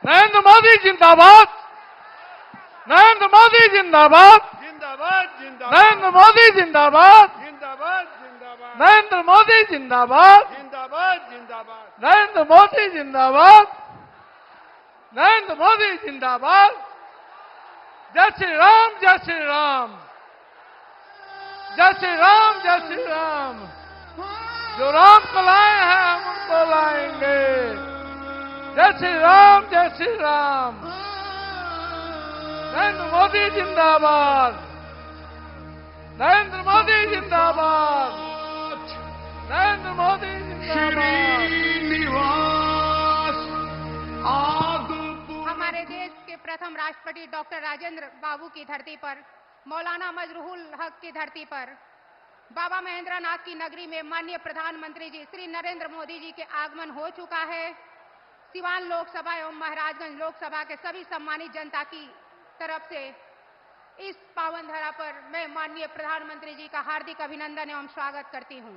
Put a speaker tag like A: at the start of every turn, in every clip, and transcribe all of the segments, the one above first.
A: नरेंद्र मोदी जिंदाबाद, नरेंद्र मोदी जिंदाबाद,
B: जिंदाबाद जिंदाबाद,
A: नरेंद्र मोदी जिंदाबाद,
B: जिंदाबाद जिंदाबाद,
A: नरेंद्र मोदी जिंदाबाद,
B: जिंदाबाद जिंदाबाद,
A: नरेंद्र मोदी जिंदाबाद, नरेंद्र मोदी जिंदाबाद। जय श्री राम, जय श्री राम, जय श्री राम, जय श्री राम। जो राम को लाए हैं हम उनको लाएंगे। जय श्री राम, जय श्री राम। नरेंद्र मोदी जिंदाबाद, नरेंद्र मोदी जिंदाबाद, नरेंद्र मोदी जिंदाबाद।
C: हमारे देश के प्रथम राष्ट्रपति डॉक्टर राजेंद्र बाबू की धरती पर, मौलाना मजरूहुल हक की धरती पर, बाबा महेंद्र नाथ की नगरी में माननीय प्रधानमंत्री जी श्री नरेंद्र मोदी जी के आगमन हो चुका है। सिवान लोकसभा एवं महाराजगंज लोकसभा के सभी सम्मानित जनता की तरफ से इस पावन धरा पर मैं माननीय प्रधानमंत्री जी का हार्दिक अभिनंदन एवं स्वागत करती हूं।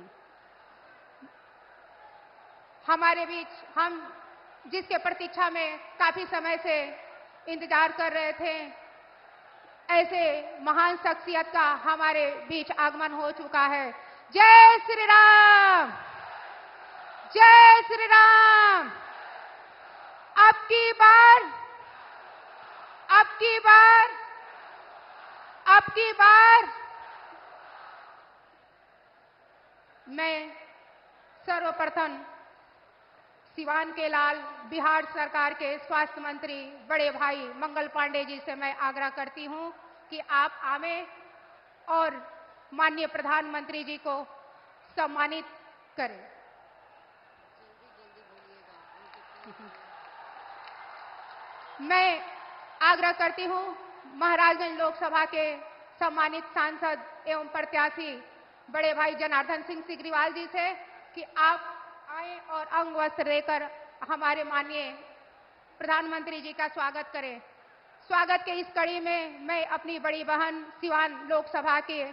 C: हमारे बीच हम जिसके प्रतीक्षा में काफी समय से इंतजार कर रहे थे, ऐसे महान शख्सियत का हमारे बीच आगमन हो चुका है। जय श्री राम, जय श्री राम। अब की बार, अब की बार, अब की बार मैं सर्वप्रथम सिवान के लाल, बिहार सरकार के स्वास्थ्य मंत्री बड़े भाई मंगल पांडे जी से मैं आग्रह करती हूं कि आप आवें और माननीय प्रधानमंत्री जी को सम्मानित करें। मैं आग्रह करती हूं महाराजगंज लोकसभा के सम्मानित सांसद एवं प्रत्याशी बड़े भाई जनार्दन सिंह सिग्रीवाल जी से कि आप आए और अंग वस्त्र लेकर हमारे माननीय प्रधानमंत्री जी का स्वागत करें। स्वागत के इस कड़ी में मैं अपनी बड़ी बहन सिवान लोकसभा के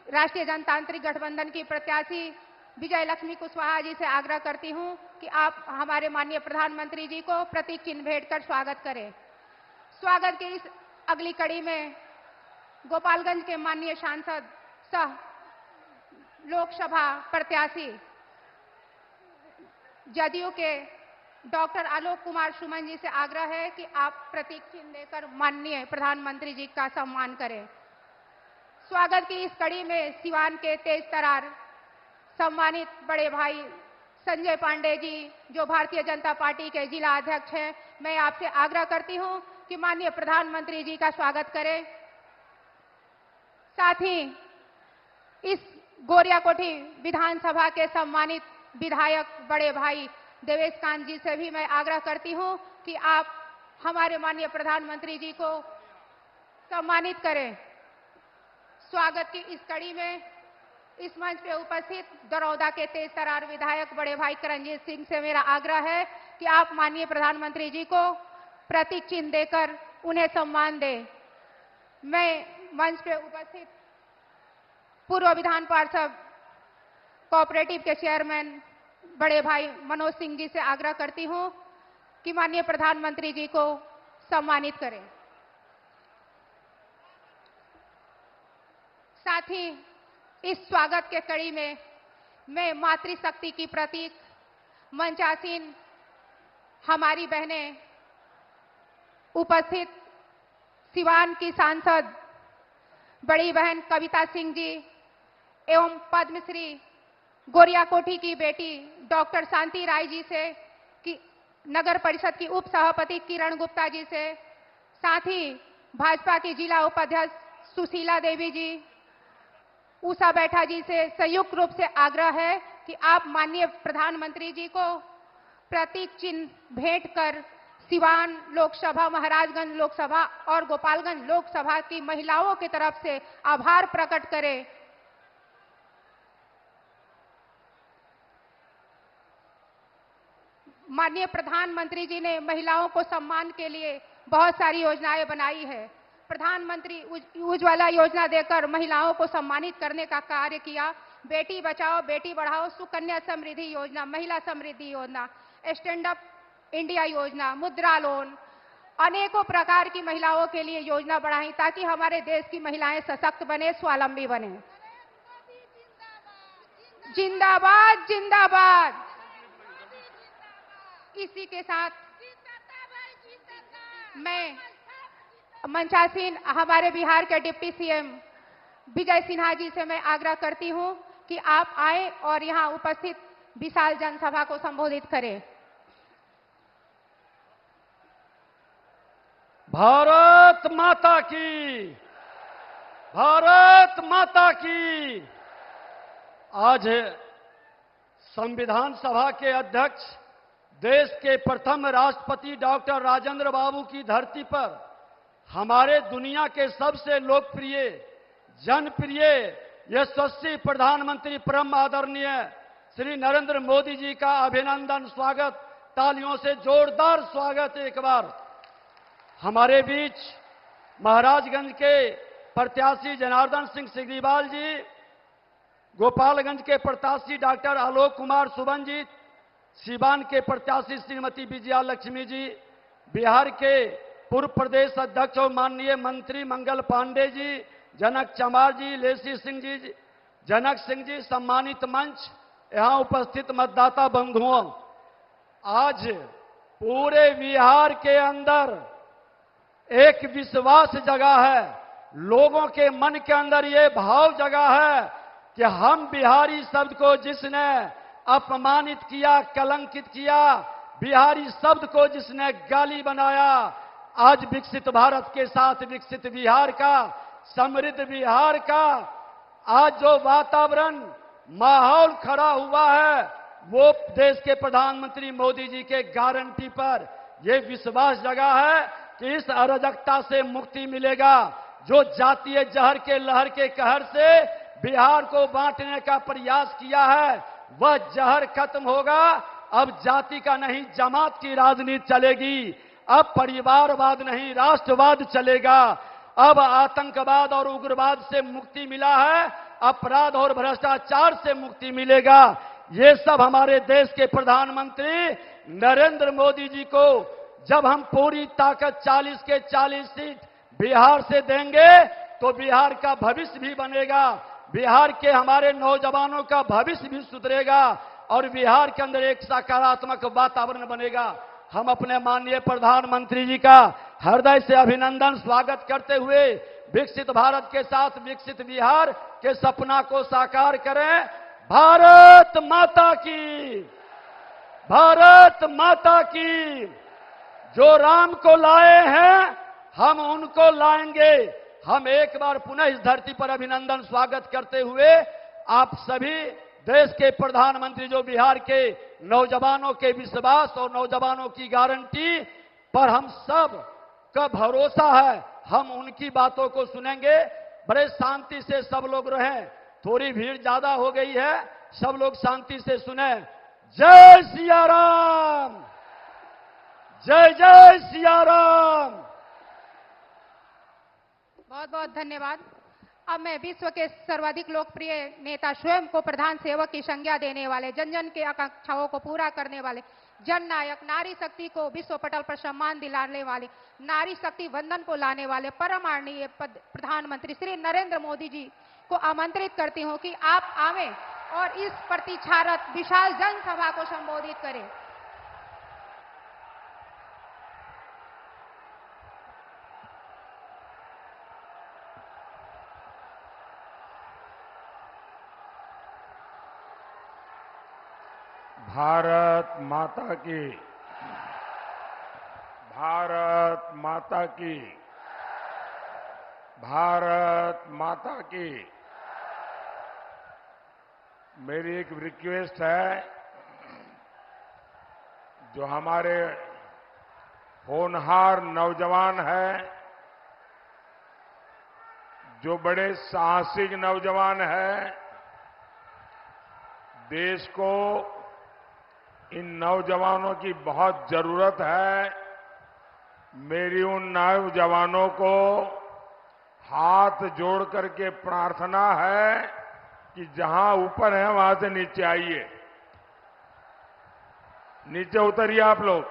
C: राष्ट्रीय जनतांत्रिक गठबंधन की प्रत्याशी विजय लक्ष्मी कुशवाहा जी से आग्रह करती हूं कि आप हमारे माननीय प्रधानमंत्री जी को प्रतीक चिन्ह भेंट कर स्वागत करें। स्वागत के इस अगली कड़ी में गोपालगंज के माननीय सांसद सह लोकसभा प्रत्याशी जदयू के डॉक्टर आलोक कुमार सुमन जी से आग्रह है कि आप प्रतीक चिन्ह देकर माननीय प्रधानमंत्री जी का सम्मान करें। स्वागत की इस कड़ी में सिवान के तेज तरार सम्मानित बड़े भाई संजय पांडे जी, जो भारतीय जनता पार्टी के जिला अध्यक्ष हैं, मैं आपसे आग्रह करती हूं कि माननीय प्रधानमंत्री जी का स्वागत करें। साथ ही इस गोरियाकोठी विधानसभा के सम्मानित विधायक बड़े भाई देवेश कांत जी से भी मैं आग्रह करती हूं कि आप हमारे माननीय प्रधानमंत्री जी को सम्मानित करें। स्वागत की इस कड़ी में इस मंच पे उपस्थित दरौदा के तेज तरार विधायक बड़े भाई करणजीत सिंह से मेरा आग्रह है कि आप माननीय प्रधानमंत्री जी को प्रतीक चिन्ह देकर उन्हें सम्मान दें। मैं मंच पे उपस्थित पूर्व विधान पार्षद कोऑपरेटिव के चेयरमैन बड़े भाई मनोज सिंह जी से आग्रह करती हूं कि माननीय प्रधानमंत्री जी को सम्मानित करें। साथ ही इस स्वागत के कड़ी में मैं मातृशक्ति की प्रतीक मंचासीन हमारी बहनें उपस्थित सिवान की सांसद बड़ी बहन कविता सिंह जी एवं पद्मश्री गोरियाकोठी की बेटी डॉक्टर शांति राय जी से, कि नगर परिषद की उप सभापति किरण गुप्ता जी से, साथ ही भाजपा की जिला उपाध्यक्ष सुशीला देवी जी, उषा बैठा जी से संयुक्त रूप से आग्रह है कि आप माननीय प्रधानमंत्री जी को प्रतीक चिन्ह भेंट कर सिवान लोकसभा, महाराजगंज लोकसभा और गोपालगंज लोकसभा की महिलाओं की तरफ से आभार प्रकट करें। माननीय प्रधानमंत्री जी ने महिलाओं को सम्मान के लिए बहुत सारी योजनाएं बनाई है। प्रधानमंत्री उज्ज्वला योजना देकर महिलाओं को सम्मानित करने का कार्य किया। बेटी बचाओ बेटी बढ़ाओ, सुकन्या समृद्धि योजना, महिला समृद्धि योजना, स्टैंड अप इंडिया योजना, मुद्रा लोन, अनेकों प्रकार की महिलाओं के लिए योजना बढ़ाई ताकि हमारे देश की महिलाएं सशक्त बने, स्वावलंबी बने। जिंदाबाद जिंदाबाद। इसी के साथ मैं मंचासीन हमारे बिहार के डिप्टी सीएम विजय सिन्हा जी से मैं आग्रह करती हूं कि आप आए और यहां उपस्थित विशाल जनसभा को संबोधित करें।
D: भारत माता की, भारत माता की। आज संविधान सभा के अध्यक्ष, देश के प्रथम राष्ट्रपति डॉक्टर राजेंद्र बाबू की धरती पर हमारे दुनिया के सबसे लोकप्रिय, जनप्रिय, यशस्वी प्रधानमंत्री परम आदरणीय श्री नरेंद्र मोदी जी का अभिनंदन, स्वागत, तालियों से जोरदार स्वागत। एक बार हमारे बीच महाराजगंज के प्रत्याशी जनार्दन सिंह सिग्रीवाल जी, गोपालगंज के प्रत्याशी डॉक्टर आलोक कुमार सुबंजीत, सीवान के प्रत्याशी श्रीमती विजया लक्ष्मी जी, बिहार के पूर्व प्रदेश अध्यक्ष और माननीय मंत्री मंगल पांडे जी, जनक चमार जी, लेसी सिंह जी, जनक सिंह जी, सम्मानित मंच, यहां उपस्थित मतदाता बंधुओं, आज पूरे बिहार के अंदर एक विश्वास जगा है, लोगों के मन के अंदर ये भाव जगा है कि हम बिहारी शब्द को जिसने अपमानित किया, कलंकित किया, बिहारी शब्द को जिसने गाली बनाया, आज विकसित भारत के साथ विकसित बिहार का, समृद्ध बिहार का आज जो वातावरण, माहौल खड़ा हुआ है, वो देश के प्रधानमंत्री मोदी जी के गारंटी पर यह विश्वास जगा है कि इस अराजकता से मुक्ति मिलेगा। जो जातीय जहर के लहर के कहर से बिहार को बांटने का प्रयास किया है, वह जहर खत्म होगा। अब जाति का नहीं, जमात की राजनीति चलेगी। अब परिवारवाद नहीं, राष्ट्रवाद चलेगा। अब आतंकवाद और उग्रवाद से मुक्ति मिला है, अपराध और भ्रष्टाचार से मुक्ति मिलेगा। ये सब हमारे देश के प्रधानमंत्री नरेंद्र मोदी जी को जब हम पूरी ताकत 40 के 40 सीट बिहार से देंगे तो बिहार का भविष्य भी बनेगा, बिहार के हमारे नौजवानों का भविष्य भी सुधरेगा और बिहार के अंदर एक सकारात्मक वातावरण बनेगा। हम अपने माननीय प्रधानमंत्री जी का हृदय से अभिनंदन, स्वागत करते हुए विकसित भारत के साथ विकसित बिहार के सपना को साकार करें। भारत माता की, भारत माता की। जो राम को लाए हैं हम उनको लाएंगे। हम एक बार पुनः इस धरती पर अभिनंदन, स्वागत करते हुए आप सभी देश के प्रधानमंत्री, जो बिहार के नौजवानों के विश्वास और नौजवानों की गारंटी पर हम सब का भरोसा है, हम उनकी बातों को सुनेंगे। बड़े शांति से सब लोग रहें, थोड़ी भीड़ ज्यादा हो गई है, सब लोग शांति से सुने। जय सिया राम, जय जय सिया राम।
C: बहुत बहुत धन्यवाद। अब मैं विश्व के सर्वाधिक लोकप्रिय नेता, स्वयं को प्रधान सेवक की संज्ञा देने वाले, जन जन के आकांक्षाओं को पूरा करने वाले जन नायक, नारी शक्ति को विश्व पटल पर सम्मान दिलाने वाले, नारी शक्ति वंदन को लाने वाले परम आदरणीय प्रधानमंत्री श्री नरेंद्र मोदी जी को आमंत्रित करती हूं कि आप आवें और इस प्रतिच्छारत विशाल जनसभा को संबोधित करें।
B: भारत माता की, भारत माता की, भारत माता की। मेरी एक रिक्वेस्ट है, जो हमारे होनहार नौजवान हैं, जो बड़े साहसिक नौजवान हैं, देश को इन नौजवानों की बहुत जरूरत है। मेरी उन नौजवानों को हाथ जोड़ करके प्रार्थना है कि जहां ऊपर है वहां से नीचे आइए, नीचे उतरिए आप लोग।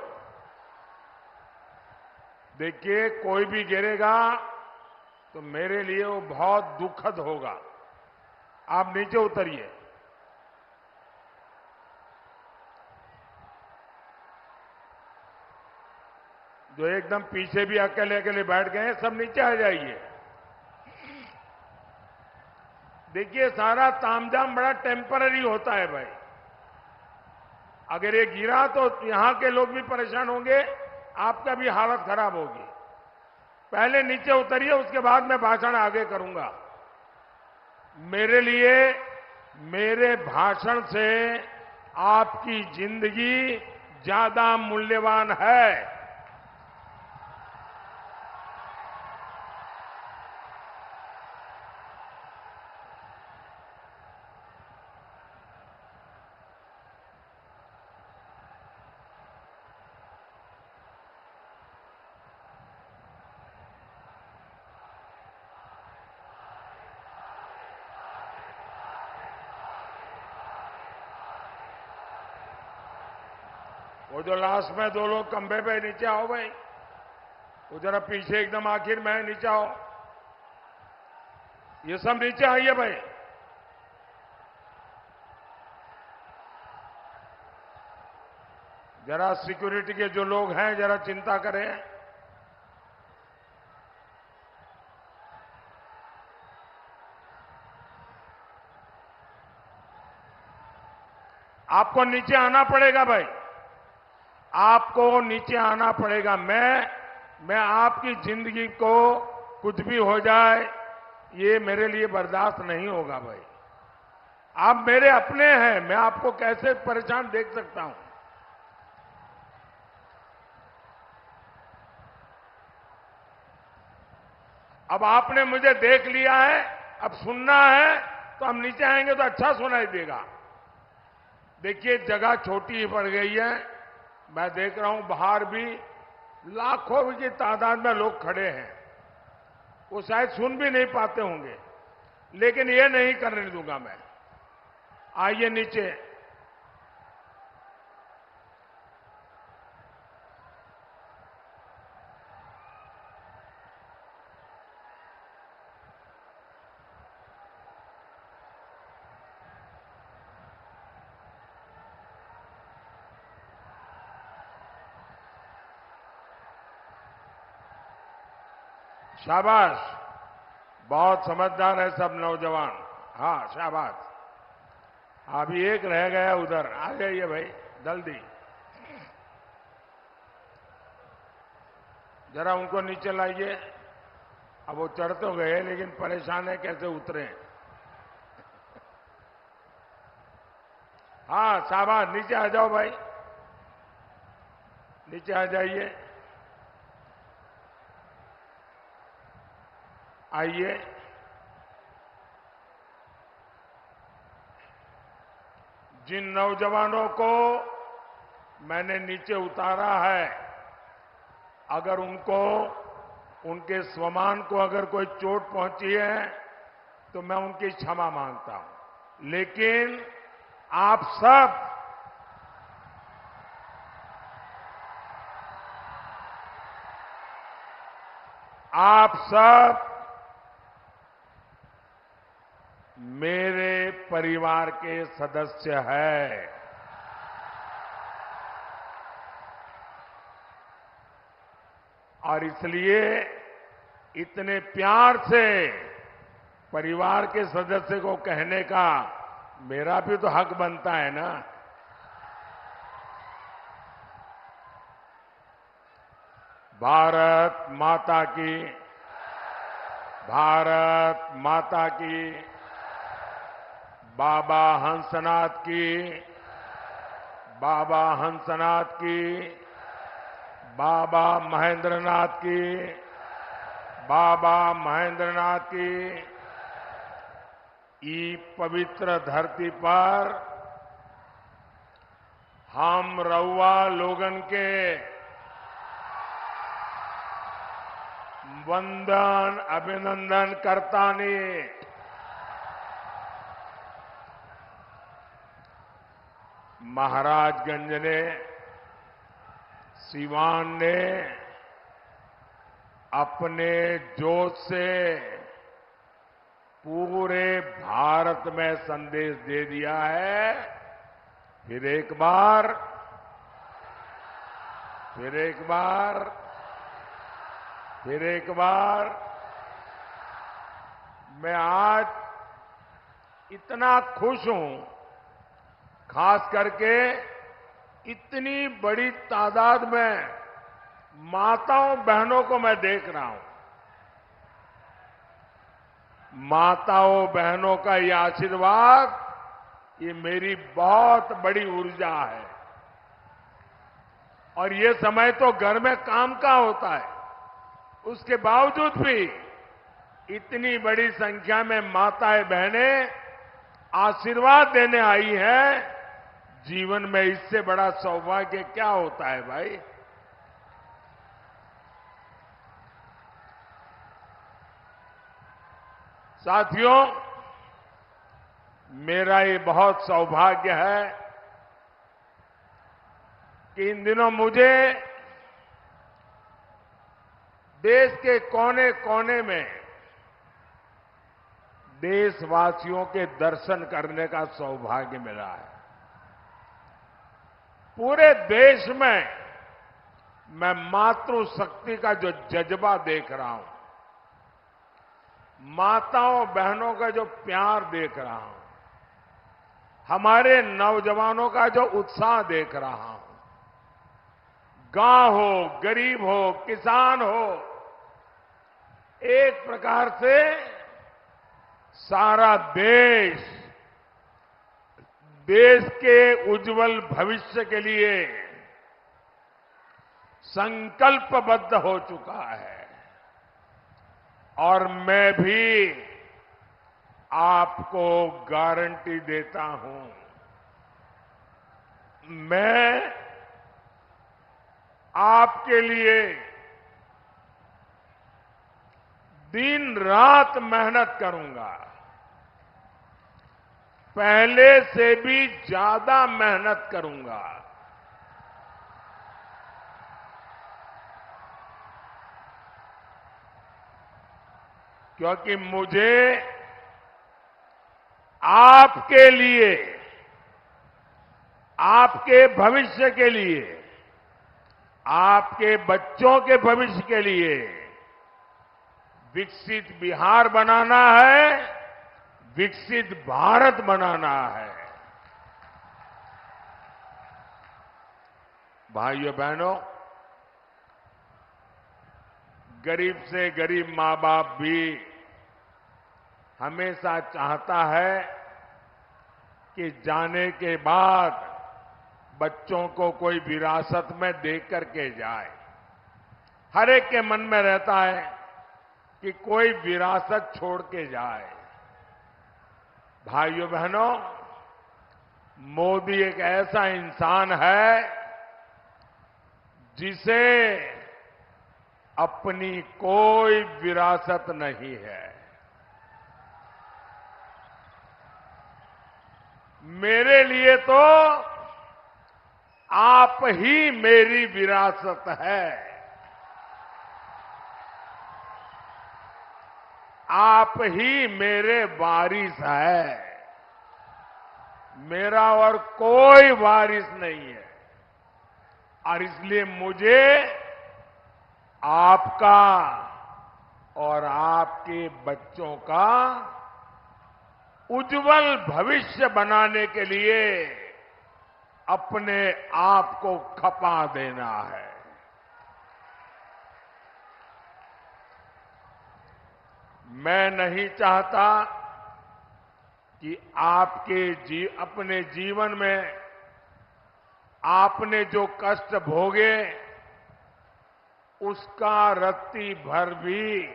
B: देखिए, कोई भी गिरेगा तो मेरे लिए वो बहुत दुखद होगा। आप नीचे उतरिए। जो एकदम पीछे भी अकेले अकेले बैठ गए हैं, सब नीचे आ जाइए। देखिए, सारा तामझाम बड़ा टेम्पररी होता है भाई। अगर ये गिरा तो यहां के लोग भी परेशान होंगे, आपका भी हालत खराब होगी। पहले नीचे उतरिए, उसके बाद मैं भाषण आगे करूंगा। मेरे लिए, मेरे भाषण से आपकी जिंदगी ज्यादा मूल्यवान है। वो जो लास्ट में दो लोग खंबे पे, नीचे आओ भाई। वो जरा पीछे एकदम आखिर में नीचे आओ। ये सब नीचे आइए भाई। जरा सिक्योरिटी के जो लोग हैं, जरा चिंता करें। आपको नीचे आना पड़ेगा भाई, आपको नीचे आना पड़ेगा। मैं आपकी जिंदगी को कुछ भी हो जाए, ये मेरे लिए बर्दाश्त नहीं होगा भाई। आप मेरे अपने हैं, मैं आपको कैसे परेशान देख सकता हूं। अब आपने मुझे देख लिया है, अब सुनना है तो हम नीचे आएंगे तो अच्छा सुनाई देगा। देखिए, जगह छोटी ही पड़ गई है। मैं देख रहा हूं बाहर भी लाखों की तादाद में लोग खड़े हैं। वो शायद सुन भी नहीं पाते होंगे, लेकिन ये नहीं करने दूंगा मैं। आइए नीचे। शाबाश, बहुत समझदार है सब नौजवान। हाँ, शाबाश। अभी एक रह गया उधर, आ जाइए भाई जल्दी। जरा उनको नीचे लाइए। अब वो चढ़ तो गए, लेकिन परेशान है कैसे उतरे। हाँ, शाबाश, नीचे आ जाओ भाई, नीचे आ जाइए। आइए। जिन नौजवानों को मैंने नीचे उतारा है, अगर उनको, उनके स्वमान को अगर कोई चोट पहुंची है तो मैं उनकी क्षमा मांगता हूं। लेकिन आप सब मेरे परिवार के सदस्य हैं। और इसलिए इतने प्यार से परिवार के सदस्य को कहने का मेरा भी तो हक बनता है ना। भारत माता की, भारत माता की, बाबा हंसनाथ की, बाबा हंसनाथ की, बाबा महेंद्रनाथ की, बाबा महेंद्रनाथ की। ई पवित्र धरती पर हम रउआ लोगन के वंदन अभिनंदन करतानी। महाराजगंज ने, सिवान ने, अपने जोश से पूरे भारत में संदेश दे दिया है। फिर एक बार मैं आज इतना खुश हूं, खास करके इतनी बड़ी तादाद में माताओं बहनों को मैं देख रहा हूं। माताओं बहनों का ये आशीर्वाद, ये मेरी बहुत बड़ी ऊर्जा है। और ये समय तो घर में काम का होता है, उसके बावजूद भी इतनी बड़ी संख्या में माताएं बहनें आशीर्वाद देने आई हैं। जीवन में इससे बड़ा सौभाग्य क्या होता है भाई। साथियों, मेरा ये बहुत सौभाग्य है कि इन दिनों मुझे देश के कोने कोने में देशवासियों के दर्शन करने का सौभाग्य मिला है। पूरे देश में मैं मातृशक्ति का जो जज्बा देख रहा हूं, माताओं बहनों का जो प्यार देख रहा हूं, हमारे नौजवानों का जो उत्साह देख रहा हूं, गांव हो, गरीब हो, किसान हो, एक प्रकार से सारा देश के उज्जवल भविष्य के लिए संकल्पबद्ध हो चुका है। और मैं भी आपको गारंटी देता हूं, मैं आपके लिए दिन रात मेहनत करूंगा, पहले से भी ज्यादा मेहनत करूंगा। क्योंकि मुझे आपके लिए, आपके भविष्य के लिए, आपके बच्चों के भविष्य के लिए विकसित बिहार बनाना है, विकसित भारत बनाना है। भाइयों बहनों, गरीब से गरीब मां बाप भी हमेशा चाहता है कि जाने के बाद बच्चों को कोई विरासत में दे करके जाए। हर एक के मन में रहता है कि कोई विरासत छोड़ के जाए। भाइयों बहनों, मोदी एक ऐसा इंसान है जिसे अपनी कोई विरासत नहीं है। मेरे लिए तो आप ही मेरी विरासत है। आप ही मेरे वारिस है। मेरा और कोई वारिस नहीं है। और इसलिए मुझे आपका और आपके बच्चों का उज्जवल भविष्य बनाने के लिए अपने आप को खपा देना है। मैं नहीं चाहता कि अपने जीवन में आपने जो कष्ट भोगे उसका रत्ती भर भी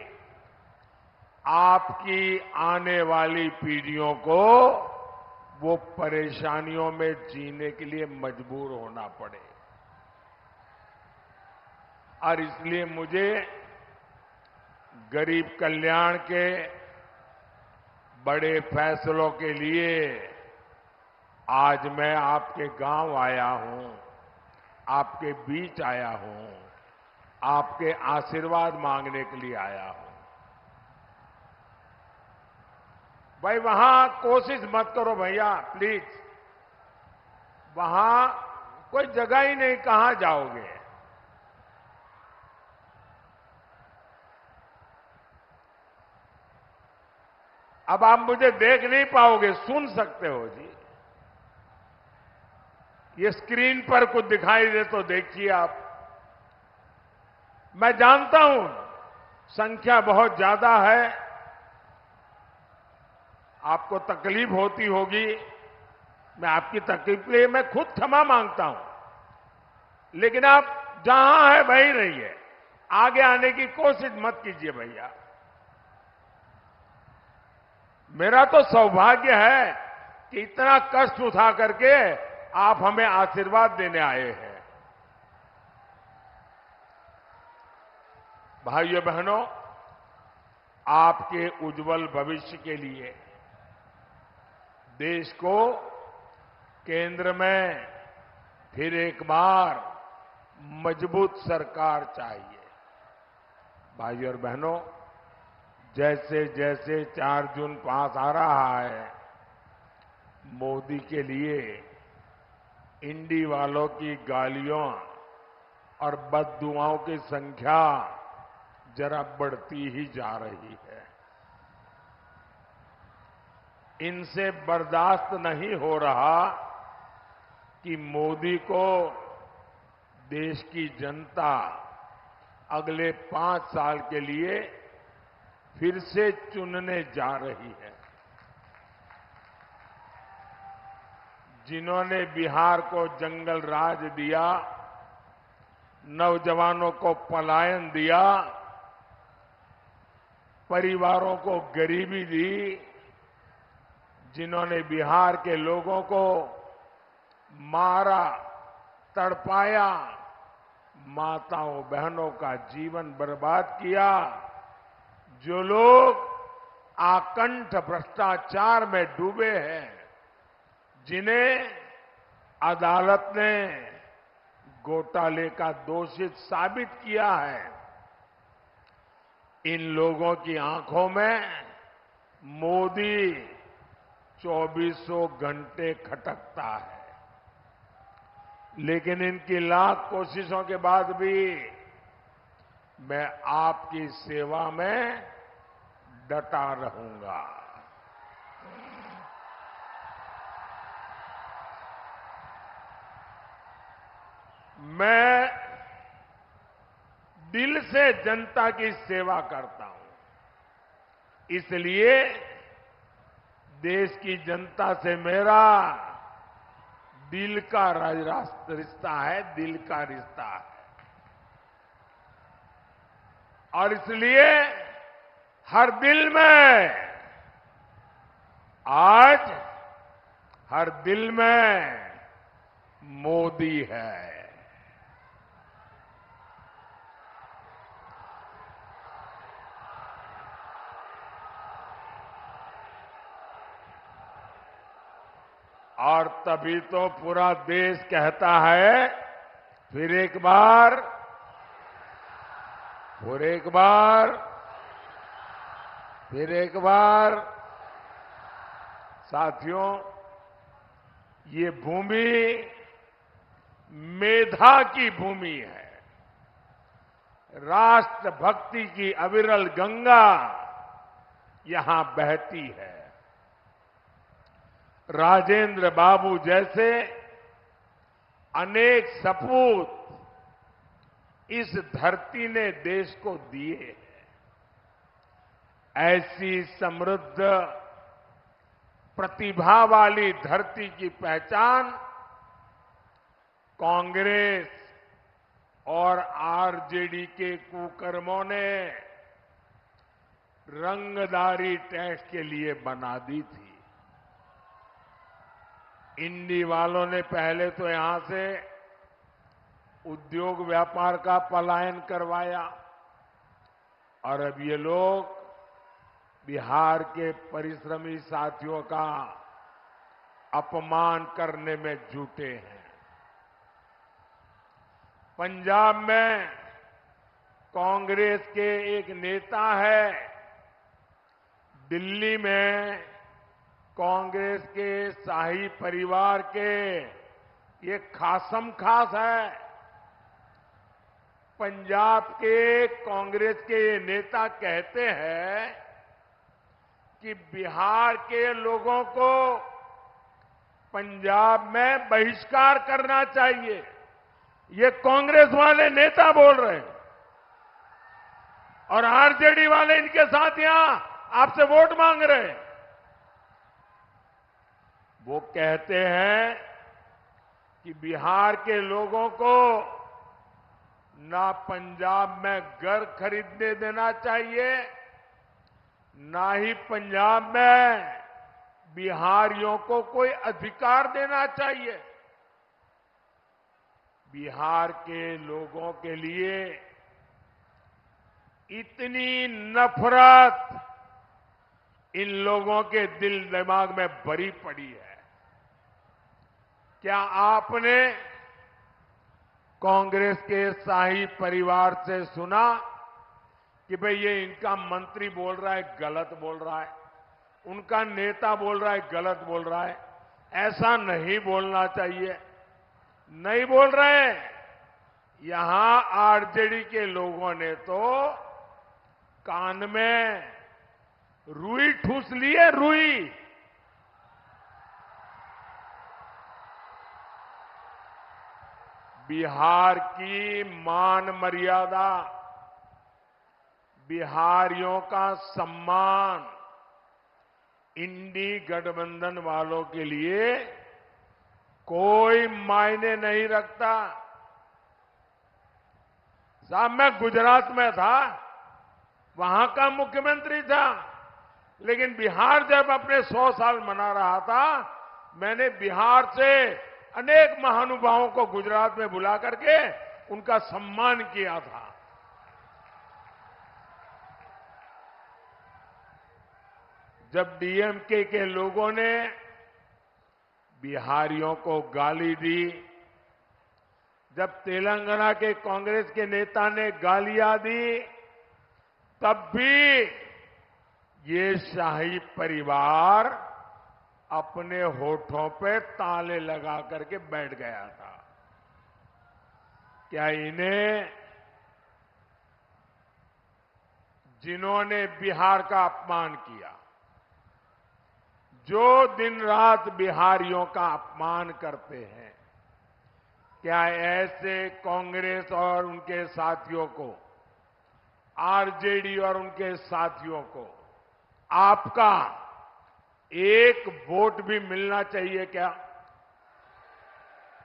B: आपकी आने वाली पीढ़ियों को वो परेशानियों में जीने के लिए मजबूर होना पड़े। और इसलिए मुझे गरीब कल्याण के बड़े फैसलों के लिए आज मैं आपके गांव आया हूं, आपके बीच आया हूं, आपके आशीर्वाद मांगने के लिए आया हूं। भाई वहां कोशिश मत करो भैया, प्लीज। वहां कोई जगह ही नहीं, कहां जाओगे? अब आप मुझे देख नहीं पाओगे, सुन सकते हो जी। ये स्क्रीन पर कुछ दिखाई दे तो देखिए आप। मैं जानता हूं संख्या बहुत ज्यादा है, आपको तकलीफ होती होगी। मैं आपकी तकलीफ के लिए मैं खुद क्षमा मांगता हूं, लेकिन आप जहां है वहीं रहिए, आगे आने की कोशिश मत कीजिए भैया। मेरा तो सौभाग्य है कि इतना कष्ट उठा करके आप हमें आशीर्वाद देने आए हैं। भाइयों बहनों, आपके उज्जवल भविष्य के लिए देश को केंद्र में फिर एक बार मजबूत सरकार चाहिए। भाइयों और बहनों, जैसे जैसे 4 जून पास आ रहा है, मोदी के लिए इंडी वालों की गालियों और बददुआओं की संख्या जरा बढ़ती ही जा रही है। इनसे बर्दाश्त नहीं हो रहा कि मोदी को देश की जनता अगले 5 साल के लिए फिर से चुनने जा रही है। जिन्होंने बिहार को जंगल राज दिया, नौजवानों को पलायन दिया, परिवारों को गरीबी दी, जिन्होंने बिहार के लोगों को मारा, तड़पाया, माताओं बहनों का जीवन बर्बाद किया, जो लोग आकंठ भ्रष्टाचार में डूबे हैं, जिन्हें अदालत ने घोटाले का दोषित साबित किया है, इन लोगों की आंखों में मोदी 2400 घंटे खटकता है। लेकिन इनकी लाख कोशिशों के बाद भी मैं आपकी सेवा में डटा रहूंगा। मैं दिल से जनता की सेवा करता हूं, इसलिए देश की जनता से मेरा दिल का रिश्ता है, दिल का रिश्ता है। और इसलिए हर दिल में, आज हर दिल में मोदी है। और तभी तो पूरा देश कहता है, फिर एक बार, फिर एक बार, फिर एक बार। साथियों, ये भूमि मेधा की भूमि है। राष्ट्रभक्ति की अविरल गंगा यहां बहती है। राजेंद्र बाबू जैसे अनेक सपूत इस धरती ने देश को दिए हैं। ऐसी समृद्ध प्रतिभा वाली धरती की पहचान कांग्रेस और आरजेडी के कुकर्मों ने रंगदारी टैक्स के लिए बना दी थी। इंडी वालों ने पहले तो यहां से उद्योग व्यापार का पलायन करवाया, और अब ये लोग बिहार के परिश्रमी साथियों का अपमान करने में जुटे हैं। पंजाब में कांग्रेस के एक नेता है, दिल्ली में कांग्रेस के शाही परिवार के ये खासम खास है। पंजाब के कांग्रेस के ये नेता कहते हैं कि बिहार के लोगों को पंजाब में बहिष्कार करना चाहिए। ये कांग्रेस वाले नेता बोल रहे हैं और आरजेडी वाले इनके साथ यहां आपसे वोट मांग रहे हैं। वो कहते हैं कि बिहार के लोगों को ना पंजाब में घर खरीदने देना चाहिए, ना ही पंजाब में बिहारियों को कोई अधिकार देना चाहिए। बिहार के लोगों के लिए इतनी नफरत इन लोगों के दिल दिमाग में भरी पड़ी है। क्या आपने कांग्रेस के शाही परिवार से सुना कि भाई ये इनका मंत्री बोल रहा है गलत बोल रहा है, उनका नेता बोल रहा है गलत बोल रहा है? ऐसा नहीं बोलना चाहिए। नहीं बोल रहे हैं। यहां आरजेडी के लोगों ने तो कान में रुई ठूस ली है, रुई। बिहार की मान मर्यादा, बिहारियों का सम्मान इंडी गठबंधन वालों के लिए कोई मायने नहीं रखता। साहब, मैं गुजरात में था, वहां का मुख्यमंत्री था, लेकिन बिहार जब अपने 100 साल मना रहा था, मैंने बिहार से अनेक महानुभावों को गुजरात में बुला करके उनका सम्मान किया था। जब डीएमके के लोगों ने बिहारियों को गाली दी, जब तेलंगाना के कांग्रेस के नेता ने गालियां दी, तब भी ये शाही परिवार अपने होठों पे ताले लगा करके बैठ गया था। क्या इन्हें, जिन्होंने बिहार का अपमान किया, जो दिन रात बिहारियों का अपमान करते हैं, क्या ऐसे कांग्रेस और उनके साथियों को, आरजेडी और उनके साथियों को आपका एक वोट भी मिलना चाहिए क्या?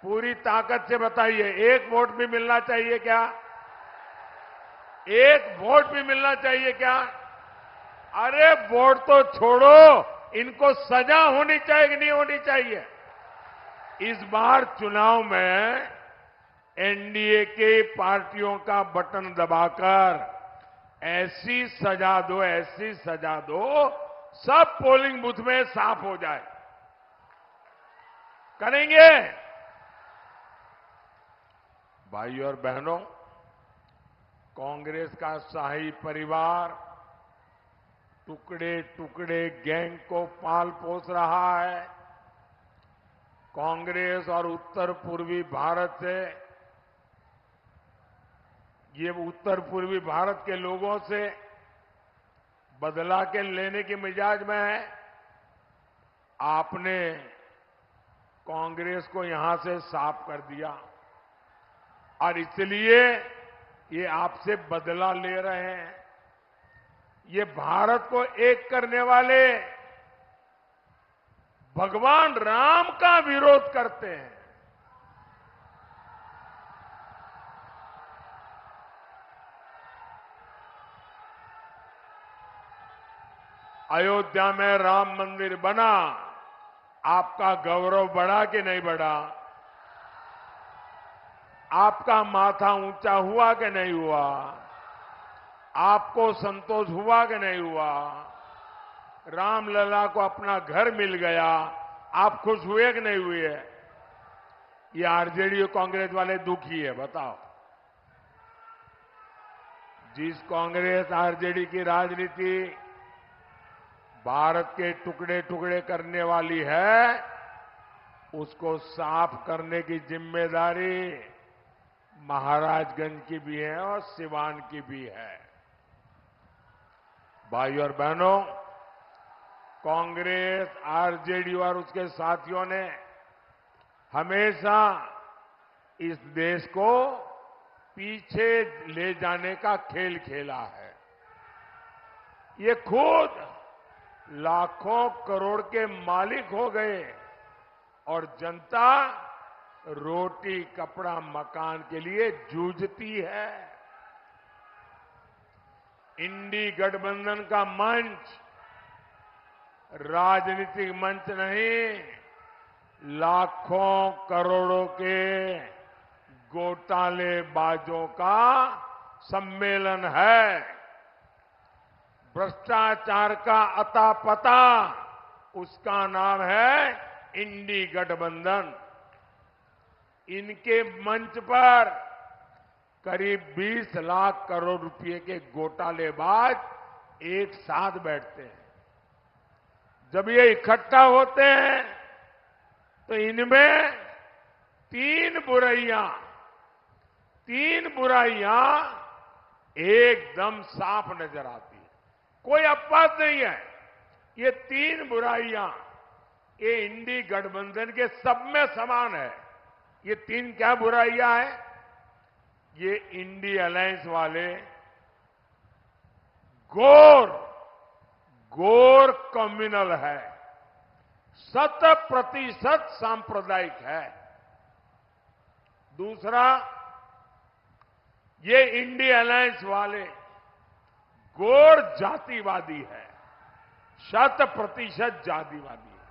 B: पूरी ताकत से बताइए, एक वोट भी मिलना चाहिए क्या? एक वोट भी मिलना चाहिए क्या? अरे वोट तो छोड़ो, इनको सजा होनी चाहिए कि नहीं होनी चाहिए? इस बार चुनाव में एनडीए के पार्टियों का बटन दबाकर ऐसी सजा दो, ऐसी सजा दो, सब पोलिंग बूथ में साफ हो जाए। करेंगे? भाइयों और बहनों, कांग्रेस का शाही परिवार टुकड़े टुकड़े गैंग को पाल पोस रहा है। कांग्रेस और उत्तर पूर्वी भारत से, ये उत्तर पूर्वी भारत के लोगों से बदला के लेने के मिजाज में है। आपने कांग्रेस को यहां से साफ कर दिया और इसलिए ये आपसे बदला ले रहे हैं। ये भारत को एक करने वाले भगवान राम का विरोध करते हैं। अयोध्या में राम मंदिर बना, आपका गौरव बढ़ा कि नहीं बढ़ा? आपका माथा ऊंचा हुआ कि नहीं हुआ? आपको संतोष हुआ कि नहीं हुआ? रामलला को अपना घर मिल गया, आप खुश हुए कि नहीं हुए? ये आरजेडी और कांग्रेस वाले दुखी है, बताओ। जिस कांग्रेस आरजेडी की राजनीति भारत के टुकड़े टुकड़े करने वाली है, उसको साफ करने की जिम्मेदारी महाराजगंज की भी है और सिवान की भी है। भाई और बहनों, कांग्रेस, आरजेडी और उसके साथियों ने हमेशा इस देश को पीछे ले जाने का खेल खेला है। ये खुद लाखों करोड़ के मालिक हो गए और जनता रोटी, कपड़ा, मकान के लिए जूझती है। इंडी गठबंधन का मंच राजनीतिक मंच नहीं, लाखों करोड़ों के घोटालेबाजों का सम्मेलन है। भ्रष्टाचार का अता पता, उसका नाम है इंडी गठबंधन। इनके मंच पर करीब 20 लाख करोड़ रुपए के घोटालेबाज एक साथ बैठते हैं। जब ये इकट्ठा होते हैं तो इनमें तीन बुराइयां एकदम साफ नजर आती है। कोई अपवाद नहीं है। ये तीन बुराइयां ये इंडी गठबंधन के सब में समान है। ये तीन क्या बुराइयां हैं? ये इंडी अलायंस वाले घोर कम्युनल है, 100% सांप्रदायिक है। दूसरा, ये इंडी अलायंस वाले घोर जातिवादी है, 100% जातिवादी है।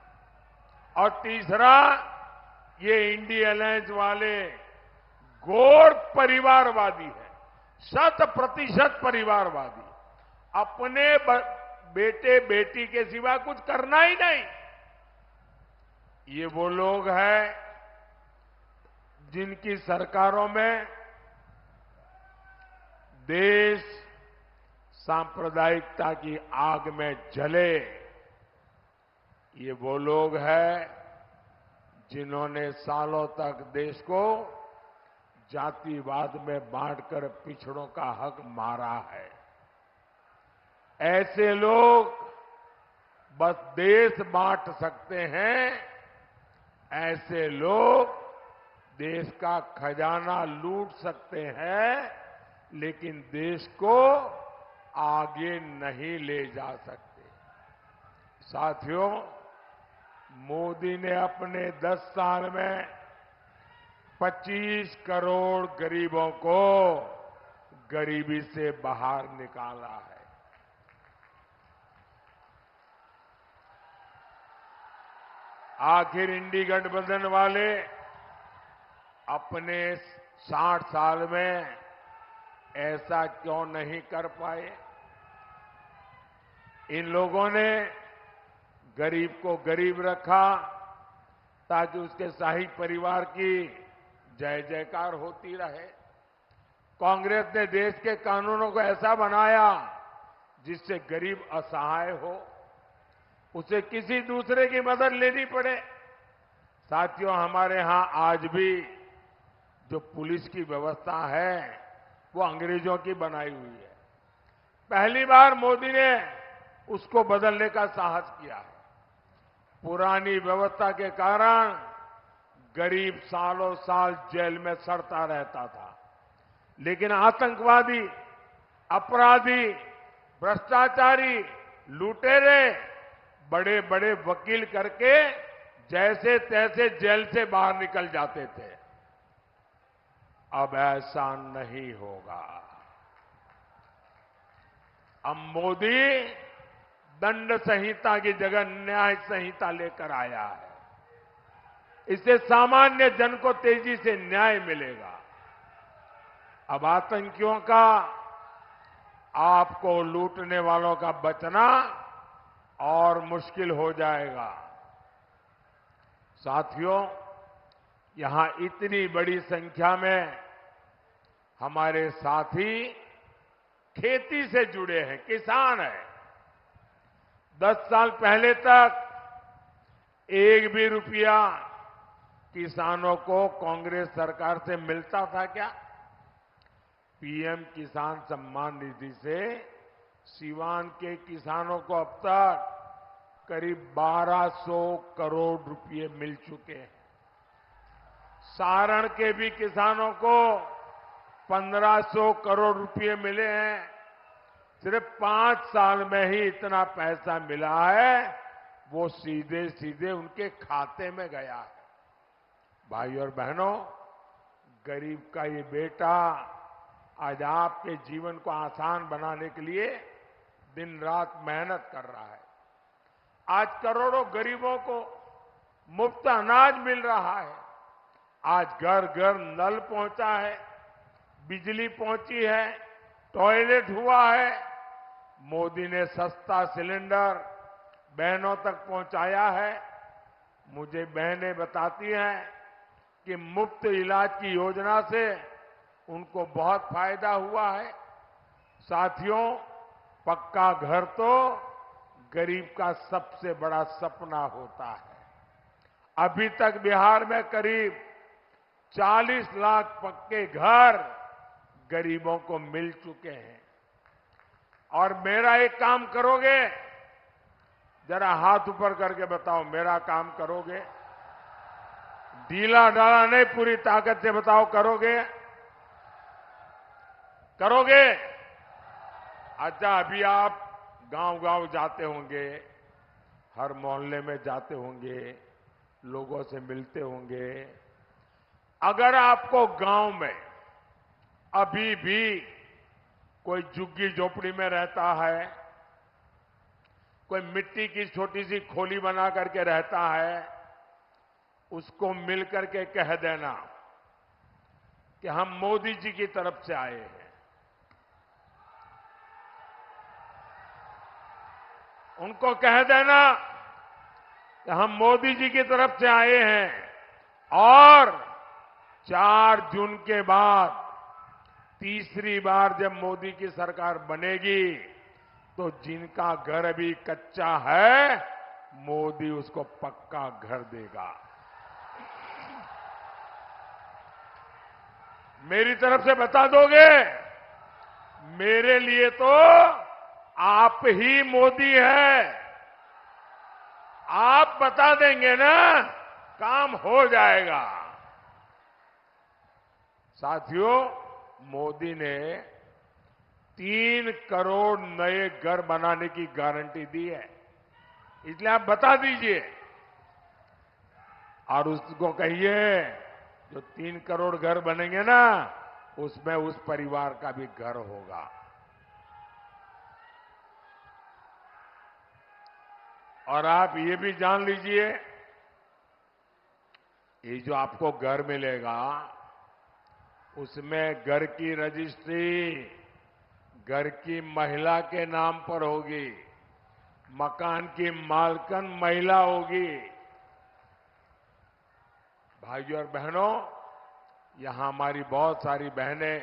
B: और तीसरा, ये इंडी अलायंस वाले घोर परिवारवादी है, 100% परिवारवादी। अपने बेटे बेटी के सिवा कुछ करना ही नहीं। ये वो लोग हैं जिनकी सरकारों में देश सांप्रदायिकता की आग में जले। ये वो लोग हैं जिन्होंने सालों तक देश को जातिवाद में बांटकर पिछड़ों का हक मारा है। ऐसे लोग बस देश बांट सकते हैं, ऐसे लोग देश का खजाना लूट सकते हैं, लेकिन देश को आगे नहीं ले जा सकते। साथियों, मोदी ने अपने 10 साल में 25 करोड़ गरीबों को गरीबी से बाहर निकाला है। आखिर इंडी गठबंधन वाले अपने 60 साल में ऐसा क्यों नहीं कर पाए? इन लोगों ने गरीब को गरीब रखा ताकि उसके शाही परिवार की जय जयकार होती रहे। कांग्रेस ने देश के कानूनों को ऐसा बनाया जिससे गरीब असहाय हो, उसे किसी दूसरे की मदद लेनी पड़े। साथियों, हमारे यहां आज भी जो पुलिस की व्यवस्था है वो अंग्रेजों की बनाई हुई है। पहली बार मोदी ने उसको बदलने का साहस किया है। पुरानी व्यवस्था के कारण गरीब सालों साल जेल में सड़ता रहता था, लेकिन आतंकवादी, अपराधी, भ्रष्टाचारी, लुटेरे बड़े बड़े वकील करके जैसे तैसे जेल से बाहर निकल जाते थे। अब ऐसा नहीं होगा। अब मोदी दंड संहिता की जगह न्याय संहिता लेकर आया है। इससे सामान्य जन को तेजी से न्याय मिलेगा। अब आतंकियों का, आपको लूटने वालों का बचना और मुश्किल हो जाएगा। साथियों, यहां इतनी बड़ी संख्या में हमारे साथी खेती से जुड़े हैं, किसान हैं। 10 साल पहले तक एक भी रुपया किसानों को कांग्रेस सरकार से मिलता था क्या? पीएम किसान सम्मान निधि से सीवान के किसानों को अब तक करीब 1200 करोड़ रुपए मिल चुके हैं। सारण के भी किसानों को 1500 करोड़ रुपए मिले हैं। सिर्फ 5 साल में ही इतना पैसा मिला है, वो सीधे सीधे उनके खाते में गया है। भाई और बहनों, गरीब का ये बेटा आज आपके जीवन को आसान बनाने के लिए दिन रात मेहनत कर रहा है। आज करोड़ों गरीबों को मुफ्त अनाज मिल रहा है। आज घर घर नल पहुंचा है, बिजली पहुंची है, टॉयलेट हुआ है। मोदी ने सस्ता सिलेंडर बहनों तक पहुंचाया है। मुझे बहनें बताती हैं कि मुफ्त इलाज की योजना से उनको बहुत फायदा हुआ है। साथियों, पक्का घर तो गरीब का सबसे बड़ा सपना होता है। अभी तक बिहार में करीब 40 लाख पक्के घर गरीबों को मिल चुके हैं। और मेरा एक काम करोगे? जरा हाथ ऊपर करके बताओ, मेरा काम करोगे? ढीला ढाला नहीं, पूरी ताकत से बताओ, करोगे? करोगे? अच्छा, अभी आप गांव-गांव जाते होंगे, हर मोहल्ले में जाते होंगे, लोगों से मिलते होंगे। अगर आपको गांव में अभी भी कोई झुग्गी झोपड़ी में रहता है, कोई मिट्टी की छोटी सी खोली बना करके रहता है, उसको मिलकर के कह देना कि हम मोदी जी की तरफ से आए हैं। उनको कह देना कि हम मोदी जी की तरफ से आए हैं और 4 जून के बाद तीसरी बार जब मोदी की सरकार बनेगी तो जिनका घर अभी कच्चा है, मोदी उसको पक्का घर देगा। मेरी तरफ से बता दोगे? मेरे लिए तो आप ही मोदी है। आप बता देंगे ना, काम हो जाएगा। साथियों, मोदी ने 3 करोड़ नए घर बनाने की गारंटी दी है, इसलिए आप बता दीजिए और उसको कहिए जो 3 करोड़ घर बनेंगे ना, उसमें उस परिवार का भी घर होगा। और आप ये भी जान लीजिए, ये जो आपको घर मिलेगा, उसमें घर की रजिस्ट्री घर की महिला के नाम पर होगी, मकान की मालकन महिला होगी। भाइयों और बहनों, यहां हमारी बहुत सारी बहनें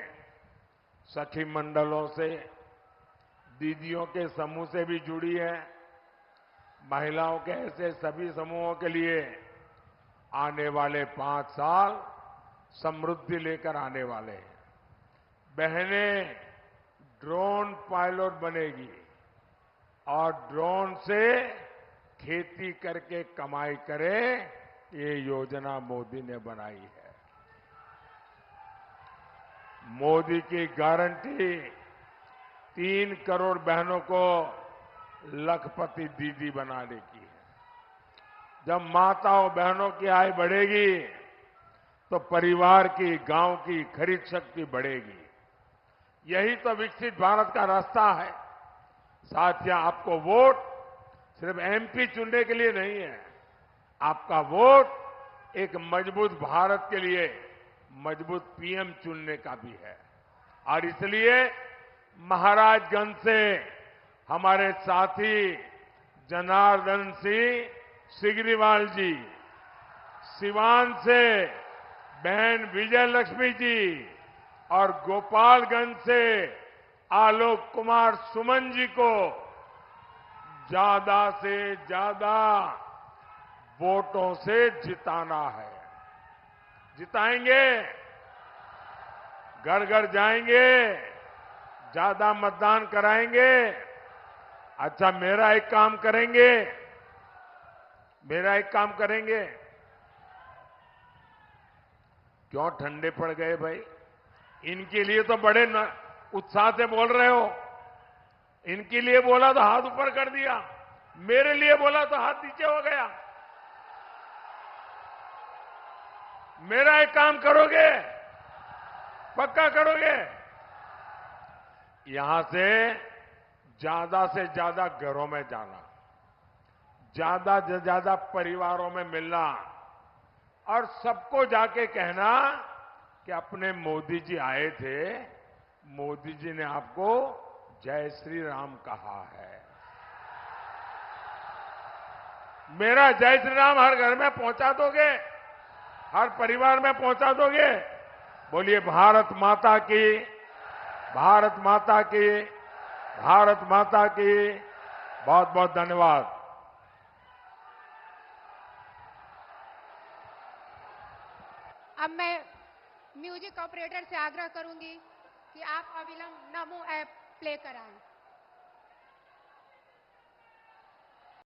B: सखी मंडलों से, दीदियों के समूह से भी जुड़ी हैं। महिलाओं के ऐसे सभी समूहों के लिए आने वाले 5 साल समृद्धि लेकर आने वाले हैं। बहनें ड्रोन पायलट बनेगी और ड्रोन से खेती करके कमाई करें, ये योजना मोदी ने बनाई है। मोदी की गारंटी 3 करोड़ बहनों को लखपति दीदी बनाने की है। जब माताओं बहनों की आय बढ़ेगी तो परिवार की, गांव की खरीद शक्ति बढ़ेगी। यही तो विकसित भारत का रास्ता है। साथियों, आपको वोट सिर्फ एमपी चुनने के लिए नहीं है, आपका वोट एक मजबूत भारत के लिए मजबूत पीएम चुनने का भी है। और इसलिए महाराजगंज से हमारे साथी जनार्दन सिंह सिग्रीवाल जी, सिवान से बहन विजय लक्ष्मी जी और गोपालगंज से आलोक कुमार सुमन जी को ज्यादा से ज्यादा वोटों से जिताना है। जिताएंगे, घर घर जाएंगे, ज्यादा मतदान कराएंगे। अच्छा, मेरा एक काम करेंगे। क्यों ठंडे पड़ गए भाई? इनके लिए तो बड़े उत्साह से बोल रहे हो। इनके लिए बोला तो हाथ ऊपर कर दिया, मेरे लिए बोला तो हाथ नीचे हो गया। मेरा एक काम करोगे? पक्का करोगे? यहां से ज्यादा घरों में जाना, ज्यादा से ज्यादा परिवारों में मिलना और सबको जाके कहना कि अपने मोदी जी आए थे, मोदी जी ने आपको जय श्री राम कहा है। मेरा जय श्री राम हर घर में पहुंचा दोगे? हर परिवार में पहुंचा दोगे? बोलिए भारत माता की, भारत माता की, भारत माता की। बहुत बहुत धन्यवाद।
C: अब मैं म्यूजिक ऑपरेटर से आग्रह करूंगी कि आप अविलंब नमो ऐप प्ले कराएं।